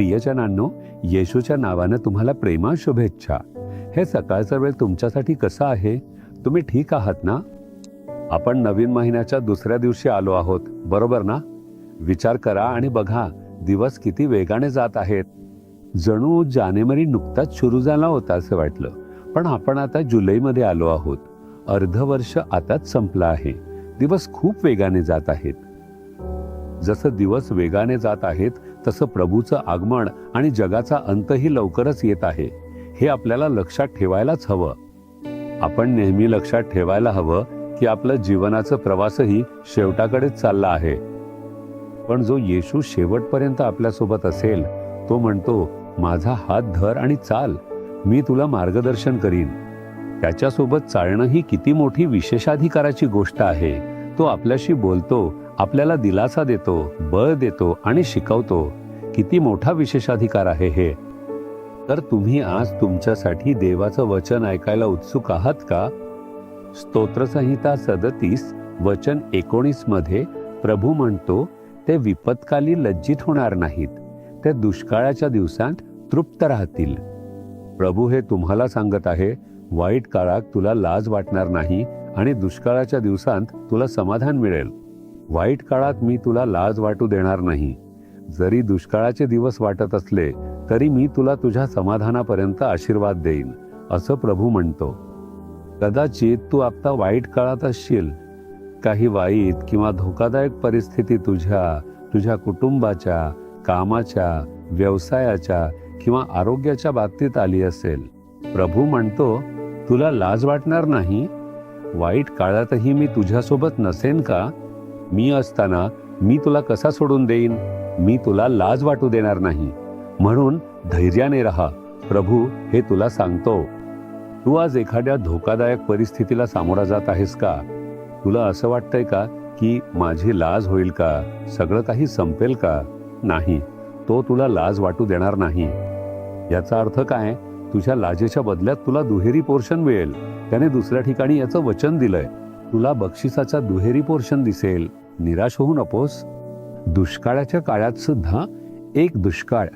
प्रियजनांनो, येशूच्या नावानं तुम्हाला प्रेमा शुभेच्छा. हे सकाळचा वेळ तुमच्यासाठी कसं आहे? तुम्ही ठीक आहात ना? आपण नवीन महिन्याच्या दुसऱ्या दिवशी आलो आहोत, बरोबर ना? विचार करा आणि बघा, दिवस किती वेगाने जात आहेत. जणू जानेवारी नुकताच सुरू झाला होता असं वाटलं. पण आपण आता जुलैमध्ये आलो आहोत. अर्धवर्ष आताच संपलं आहे. दिवस खूप वेगाने जात आहेत. जसं दिवस वेगाने जात आहेत तसं प्रभूचं आगमन आणि जगाचा अंतही लवकरच येत आहे. हे आपल्याला लक्षात ठेवायलाच हवं. आपण नेहमी लक्षात ठेवायला हवं की आपलं जीवनाचं प्रवासही शेवटाकडेच चालला आहे. पण जो येशू शेवटपर्यंत आपल्यासोबत असेल, तो म्हणतो, माझा हात धर आणि चाल, मी तुला मार्गदर्शन करीन. त्याच्यासोबत चालणं ही किती मोठी विशेषाधिकाराची गोष्ट आहे. तो आपल्याशी बोलतो, आपल्याला दिलासा देतो, बळ देतो आणि शिकवतो. किती मोठा विशेषाधिकार आहे हे. तर तुम्ही आज तुमच्यासाठी देवाचं वचन ऐकायला उत्सुक आहात का? स्तोत्रसंहिता 37 वचन 19 मध्ये प्रभू म्हणतो, ते विपत्काली लज्जित होणार नाहीत, ते दुष्काळाच्या दिवसात तृप्त राहतील. प्रभू हे तुम्हाला सांगत आहे, वाईट काळात तुला लाज वाटणार नाही आणि दुष्काळाच्या दिवसात तुला समाधान मिळेल. वाईट काळात मी तुला लाज वाटू देणार नाही. जरी दुष्काळाचे दिवस वाटत असले तरी मी तुला तुझ्या समाधानापर्यंत आशीर्वाद देईन, असं प्रभू म्हणतो. कदाचित तू आता वाईट काळात असशील. काही वाईट किंवा धोकादायक परिस्थिती तुझ्या कुटुंबाच्या, कामाच्या, व्यवसायाच्या किंवा आरोग्याच्या बाबतीत आली असेल. प्रभू म्हणतो, तुला लाज वाटणार नाही? वाईट काळातही मी तुझ्यासोबत नसेन का? मी असताना मी तुला कसा सोडून देईन? मी तुला लाज वाटू देणार नाही. म्हणून धैर्याने राहा. प्रभू हे तुला सांगतो. तू आज एखाद्या धोकादायक परिस्थितीला सामोरा जात आहेस का? तुला असं वाटतंय का की माझी लाज होईल का? सगळं काही संपेल का? नाही, तो तुला लाज वाटू देणार नाही. याचा अर्थ काय? तुझ्या लाजेच्या बदल्यात तुला दुहेरी पोर्शन मिळेल. त्याने दुसऱ्या ठिकाणी याचं वचन दिलंय, तुला बक्षिसाचा दुहेरी पोर्शन दिसेल. निराश होऊ नकोस. दुष्काळाच्या काळात सुद्धा एक दुष्काळ.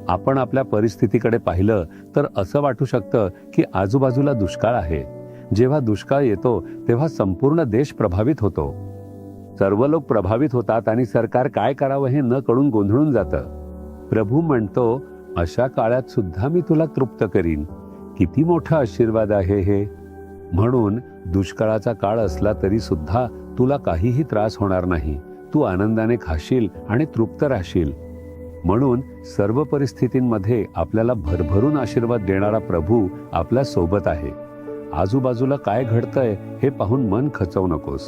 आपण आपल्या परिस्थितीकडे पाहिलं तर असं वाटू शकतं की आजूबाजूला दुष्काळ आहे. जेव्हा दुष्काळ येतो तेव्हा संपूर्ण देश प्रभावित होतो. सर्व लोक प्रभावित होतात आणि सरकार काय करावं हे न कळून गोंधळून जातं. प्रभू म्हणतो, अशा काळात सुद्धा मी तुला तृप्त करीन. किती मोठा आशीर्वाद आहे हे. म्हणून दुष्काळाचा काळ असला तरी सुद्धा तुला काहीही त्रास होणार नाही. तू आनंदाने खाशील आणि तृप्त राहशील. म्हणून सर्व परिस्थितींमध्ये आपल्याला भरभरून आशीर्वाद देणारा प्रभू आपल्या सोबत आहे. आजूबाजूला काय घडतंय हे पाहून मन खचवू नकोस,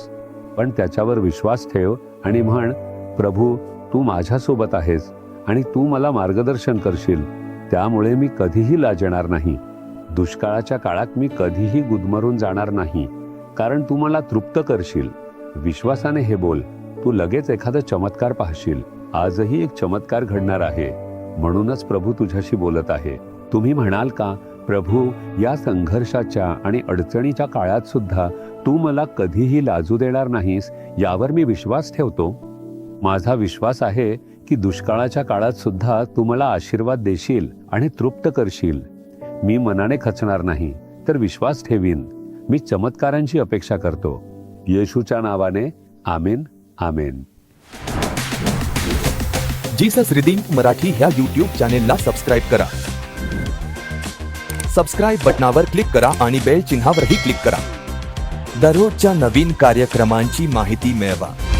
पण त्याच्यावर विश्वास ठेव आणि म्हण, प्रभू तू माझ्यासोबत आहेस आणि तू मला मार्गदर्शन करशील. त्यामुळे मी कधीही लाजणार नाही. दुष्काळाच्या काळात मी कधीही गुदमरून जाणार नाही, कारण तू मला तृप्त करशील. विश्वासाने हे बोल. तू लगेच एखादा चमत्कार पाहशील. आजही एक चमत्कार घडणार आहे. म्हणूनच प्रभू तुझ्याशी बोलत आहे. तुम्ही म्हणाल का, प्रभू या संघर्षाच्या आणि अडचणीच्या काळात सुद्धा तू मला कधीही लाजू देणार नाहीस, यावर मी विश्वास ठेवतो. माझा विश्वास आहे की दुष्काळाच्या काळात सुद्धा तू मला आशीर्वाद देशील आणि तृप्त करशील. मी मनाने खचणार नाही, तर विश्वास ठेवीन. मी चमत्कारांची अपेक्षा करतो. येशूच्या नावाने आमेन, आमेन. जीसस रिडीम्ड मराठी ह्या यूट्यूब चॅनेलला सबस्क्राईब करा. सबस्क्राईब बटनावर क्लिक करा आणि बेल चिन्हावरही क्लिक करा. दररोजच्या नवीन कार्यक्रमांची माहिती मिळवा.